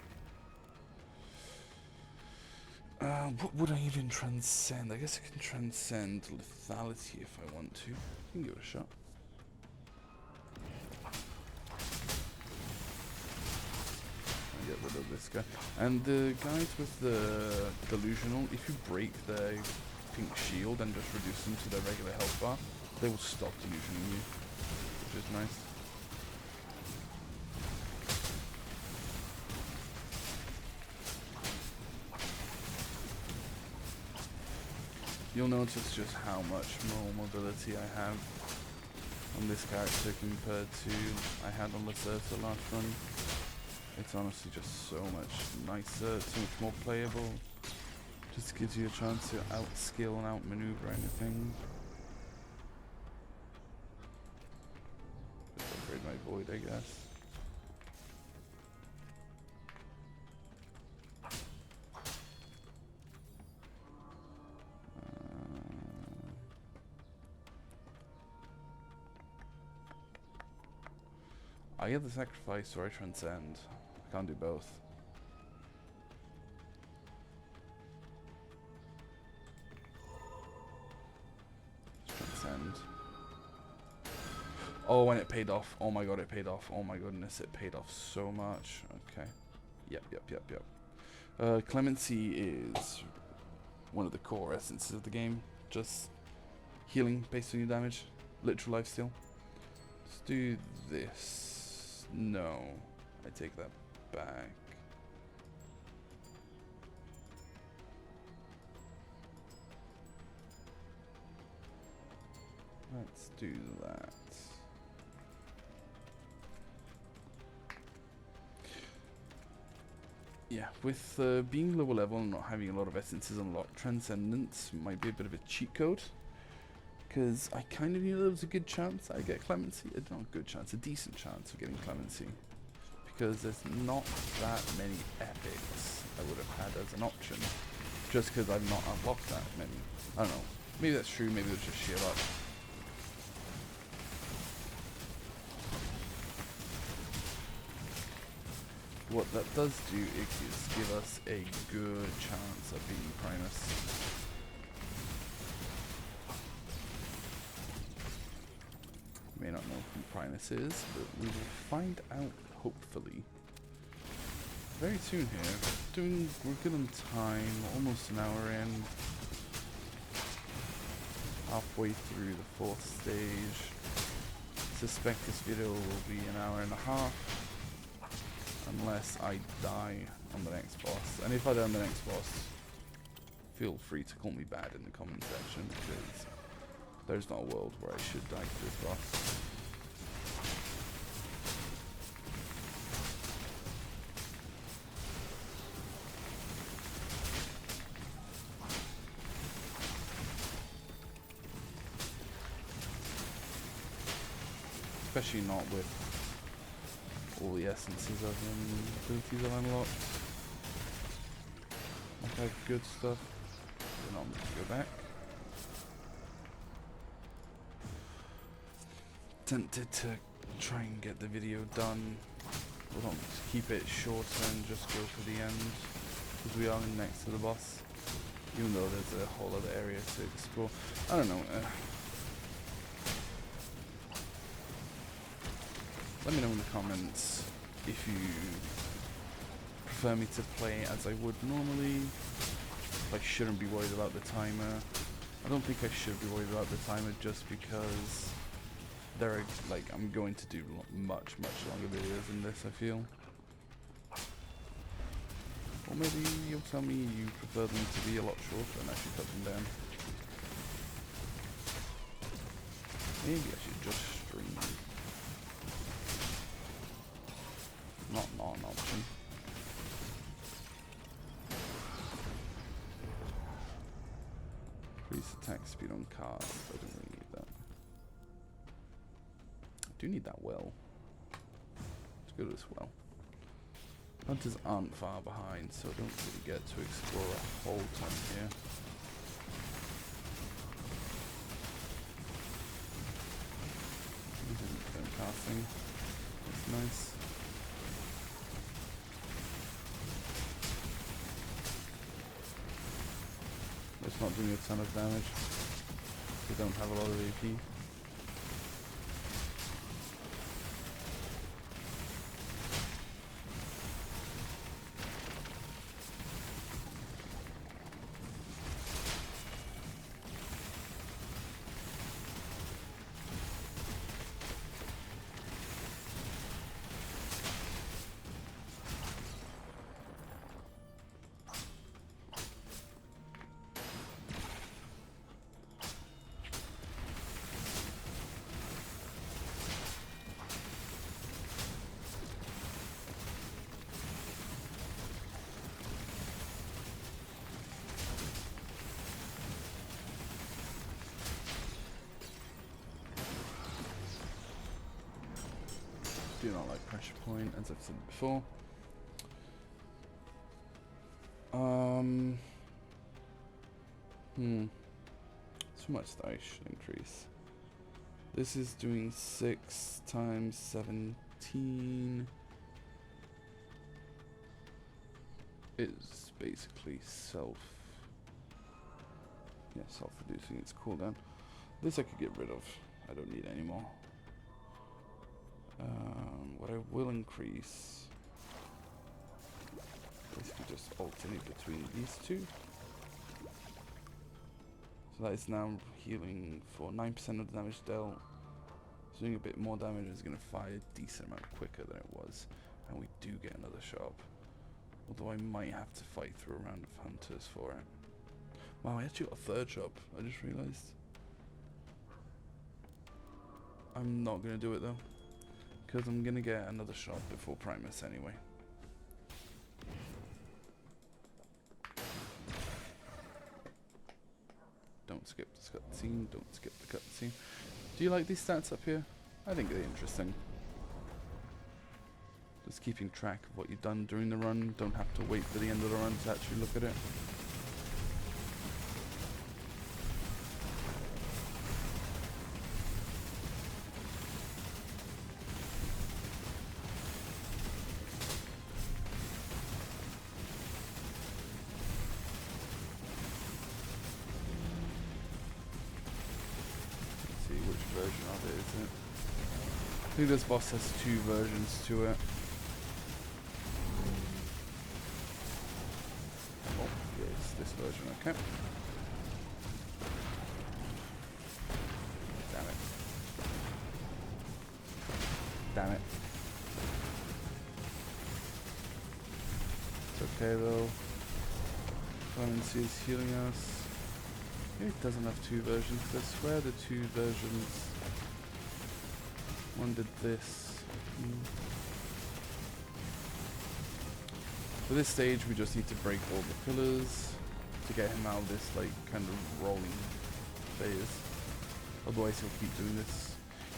What would I even transcend? I guess I can transcend lethality if I want to. I can give it a shot. I'll get rid of this guy. And the guys with the delusional, if you break their pink shield and just reduce them to their regular health bar, they will stop delusioning you, which is nice. You'll notice just how much more mobility I have on this character compared to I had on Lacerta last run. It's honestly just so much nicer, so much more playable. Just gives you a chance to outskill and outmaneuver anything. Just upgrade my void, I guess. I get the sacrifice or I transcend. I can't do both. Transcend. Oh, and it paid off. Oh my god, it paid off. Oh my goodness, it paid off so much. Okay. Yep. Clemency is one of the core essences of the game. Just healing based on your damage. Literal lifesteal. Let's do this. No, I take that back. Let's do that. Yeah, with being lower level and not having a lot of essences unlocked, Transcendence might be a bit of a cheat code. Because I kind of knew there was a good chance I'd get Clemency. Not a good chance, a decent chance of getting Clemency. Because there's not that many epics I would have had as an option. Just because I've not unlocked that many. I don't know. Maybe that's true, maybe it's just sheer luck. What that does do is give us a good chance of beating Primus. May not know who Primus is, but we will find out hopefully very soon here. We're good on time, almost an hour in. Halfway through the 4th stage. Suspect this video will be an hour and a half. Unless I die on the next boss. And if I die on the next boss, feel free to call me bad in the comment section, because there's not a world where I should die to this boss. Especially not with all the essences of abilities I've unlocked. Like I have good stuff. Then I'm going to go back. Tempted to try and get the video done. Hold on, just keep it shorter and just go for the end. Because we are next to the boss. Even though there's a whole other area to explore. I don't know. Let me know in the comments if you prefer me to play as I would normally. If I shouldn't be worried about the timer. I don't think I should be worried about the timer just because there are, like, I'm going to do much longer videos than this, I feel. Or maybe you'll tell me you prefer them to be a lot shorter and I should cut them down. Maybe I should just stream. Not an option. Increase attack speed on cast. I don't really need that. I do need that well. Let's go to this well. Hunters aren't far behind, so I don't really get to explore a whole ton here. This isn't casting. That's nice. not doing a ton of damage. They don't have a lot of AP. Do not like pressure point, as I've said before. So much that I should increase. This is doing 6 times 17. It's basically self-reducing its cooldown. This I could get rid of. I don't need any more. What I will increase, basically just alternate between these two. So that is now healing for 9% of the damage dealt. So doing a bit more damage is going to fire a decent amount quicker than it was. And we do get another shop. Although I might have to fight through a round of hunters for it. Wow, I actually got a third shop, I just realised. I'm not going to do it though. Because I'm going to get another shot before Primus anyway. Don't skip the cutscene, don't skip the cutscene. Do you like these stats up here? I think they're interesting. Just keeping track of what you've done during the run. Don't have to wait for the end of the run to actually look at it. Version of it, isn't it? I think this boss has 2 versions to it. Oh, yeah, it's this version, okay. Damn it. Damn it. It's okay though. Clemency is healing us. Maybe it doesn't have 2 versions, because I swear the 2 versions... One did this. For this stage we just need to break all the pillars to get him out of this like kind of rolling phase. Otherwise he'll keep doing this.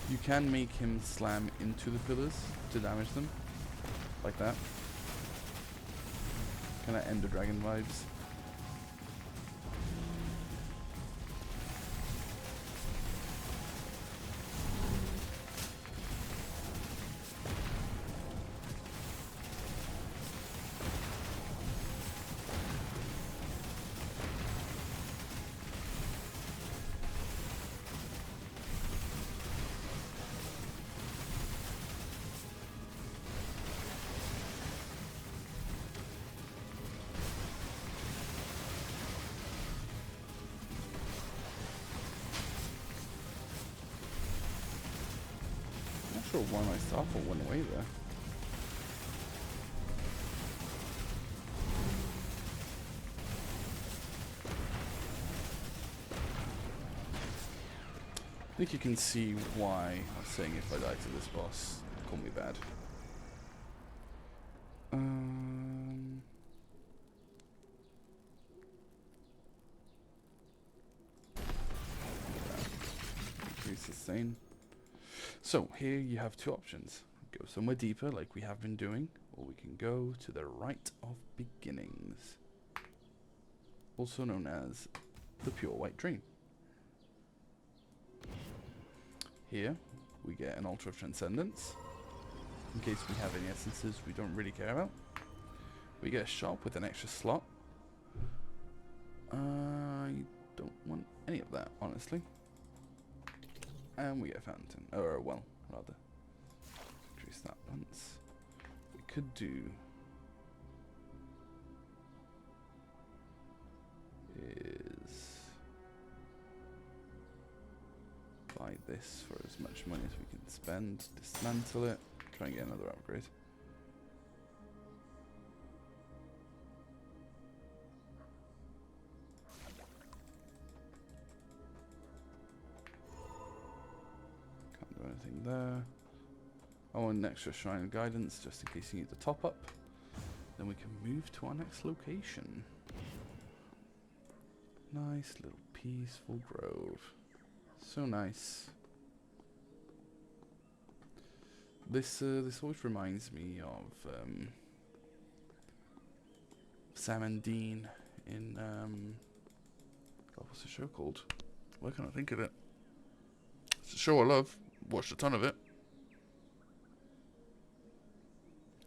You can make him slam into the pillars to damage them. Like that. Kinda Ender Dragon vibes. One I saw for one away there. I think you can see why I was saying if I die to this boss, call me bad. Increase sustain. So here you have 2 options. Go somewhere deeper like we have been doing, or we can go to the Rite of Beginnings, also known as the Pure White Dream. Here we get an Altar of Transcendence, in case we have any essences we don't really care about. We get a shop with an extra slot. I Don't want any of that, honestly. And we get fountain, or well, rather. Increase that once. We could do is buy this for as much money as we can spend, dismantle it, try and get another upgrade. Can't do anything there. I want an extra shrine of guidance just in case you need to top up. Then we can move to our next location. Nice little peaceful grove. So nice. This always reminds me of Sam and Dean in God, what's the show called? Why can't I think of it? It's a show I love. Watched a ton of it.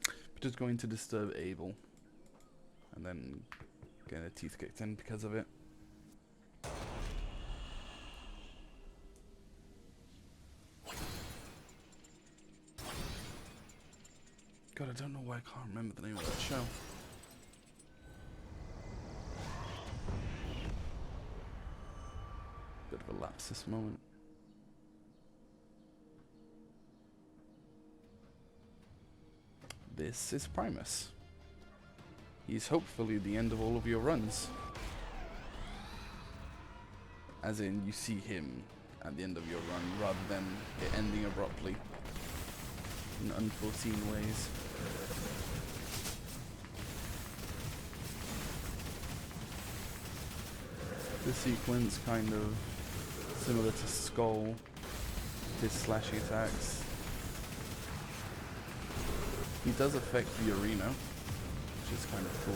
But just going to disturb Abel and then getting their teeth kicked in because of it. God, I don't know why I can't remember the name of that show. Bit of a lapsus moment. This is Primus. He's hopefully the end of all of your runs. As in, you see him at the end of your run, rather than it ending abruptly in unforeseen ways. The sequence kind of similar to Skull, his slashing attacks. He does affect the arena, which is kind of cool.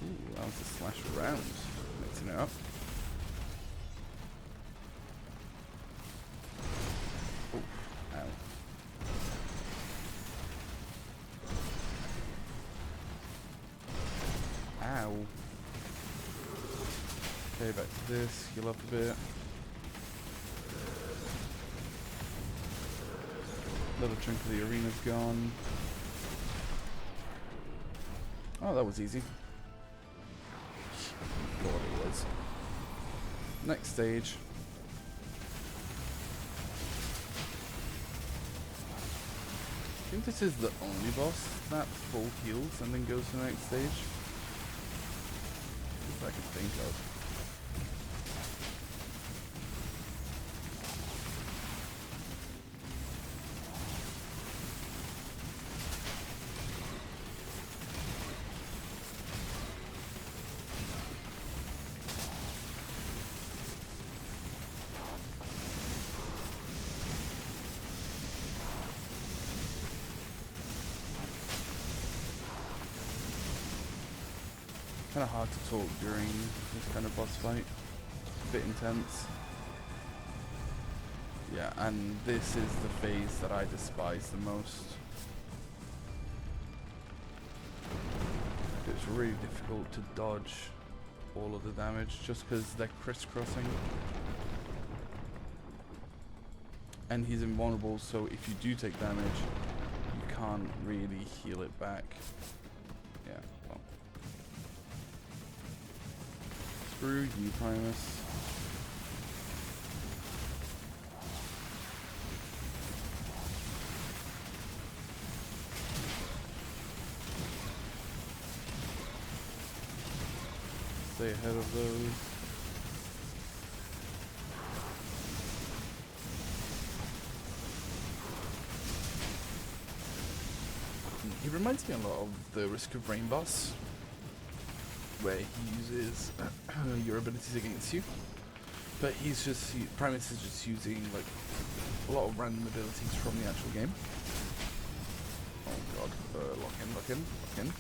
Ooh, that was a slash around, mixing it up. Okay, back to this, heal up a bit. Little chunk of the arena's gone. Oh, that was easy. Thought it was. Next stage. I think this is the only boss that full heals and then goes to the next stage. If I can think of. Kind of hard to talk during this kind of boss fight. It's a bit intense. Yeah, and this is the phase that I despise the most. It's really difficult to dodge all of the damage just because they're crisscrossing. And he's invulnerable, so if you do take damage, you can't really heal it back. Yeah, well. Screw you, Primus. Stay ahead of those. He reminds me a lot of the Risk of Rain boss, where he uses your abilities against you, but Primus is just using like a lot of random abilities from the actual game. Oh god, lock in, lock in, lock in.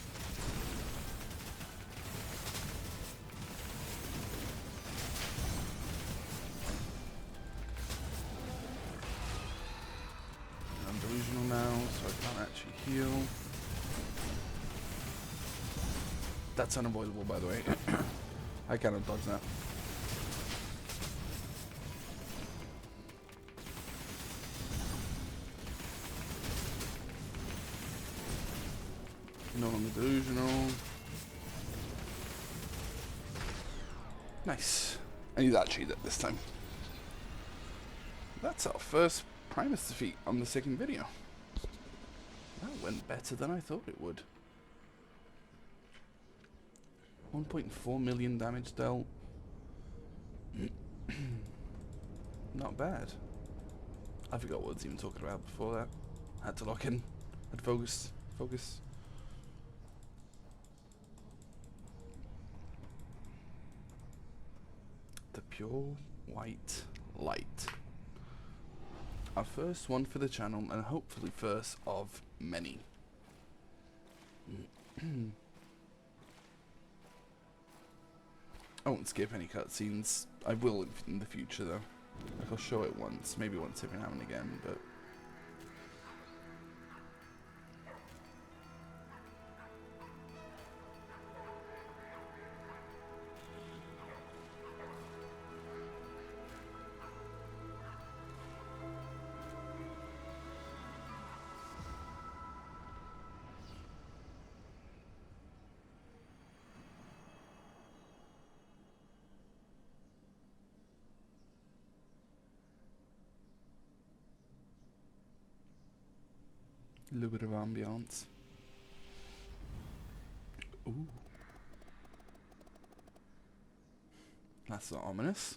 heal. That's unavoidable, by the way. I cannot dodge that. No longer delusional. Nice. I need that cheat this time. That's our first Primus defeat on the second video. That went better than I thought it would. 1.4 million damage dealt. Not bad. I forgot what I was even talking about before that. Had to lock in. Had to focus. Focus. The Pure White Light. Our first one for the channel, and hopefully first of many. I won't skip any cutscenes. I will in the future though. Like I'll show it once, maybe once every now and again, but a little bit of ambiance. Ooh. That's not ominous.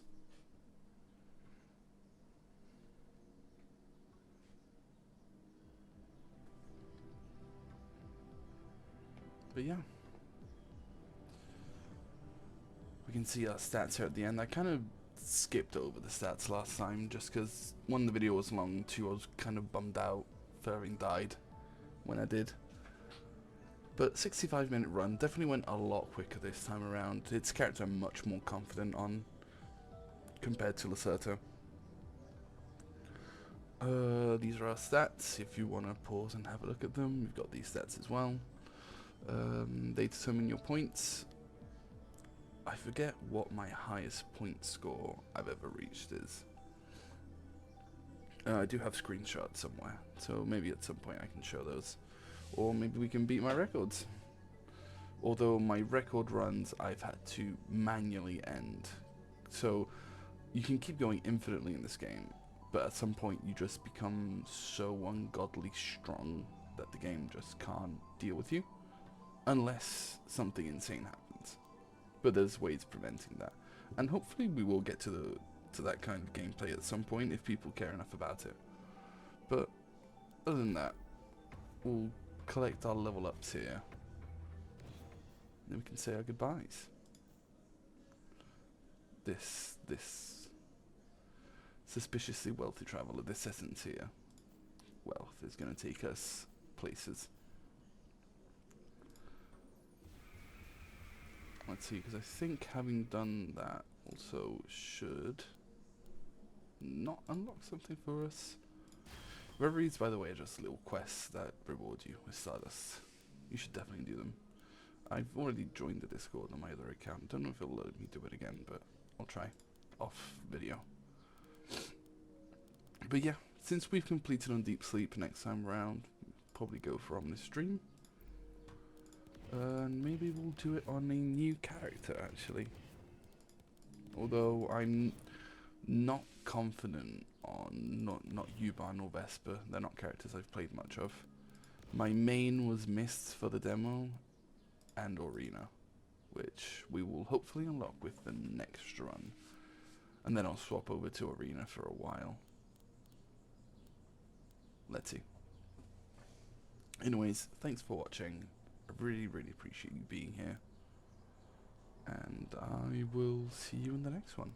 But yeah. We can see our stats here at the end. I kind of skipped over the stats last time just because one, the video was long, two, I was kind of bummed out for having died when I did. But 65-minute run definitely went a lot quicker this time around. Its character I'm much more confident on compared to Lacerto. These are our stats. If you want to pause and have a look at them, we've got these stats as well. They determine your points. I forget what my highest point score I've ever reached is. I do have screenshots somewhere, so maybe at some point I can show those. Or maybe we can beat my records. Although my record runs I've had to manually end. So you can keep going infinitely in this game, but at some point you just become so ungodly strong that the game just can't deal with you. Unless something insane happens. But there's ways preventing that. And hopefully we will get to that kind of gameplay at some point if people care enough about it. But other than that, we'll collect our level ups here. Then we can say our goodbyes. This suspiciously wealthy traveller, this essence here, wealth, is going to take us places. Let's see, because I think having done that also should not unlock something for us. Reveries, by the way, are just little quests that reward you with Stardust. You should definitely do them. I've already joined the Discord on my other account. Don't know if it'll let me do it again, but I'll try. Off video. But yeah, since we've completed on Deep Sleep next time round, probably go for Ominous Dream. And maybe we'll do it on a new character, actually. Although I'm not confident on not Yuban or Vesper. They're not characters I've played much of. My main was Mist for the demo, and Orina, which we will hopefully unlock with the next run. And then I'll swap over to Orina for a while. Let's see. Anyways, thanks for watching. I really appreciate you being here. And I will see you in the next one.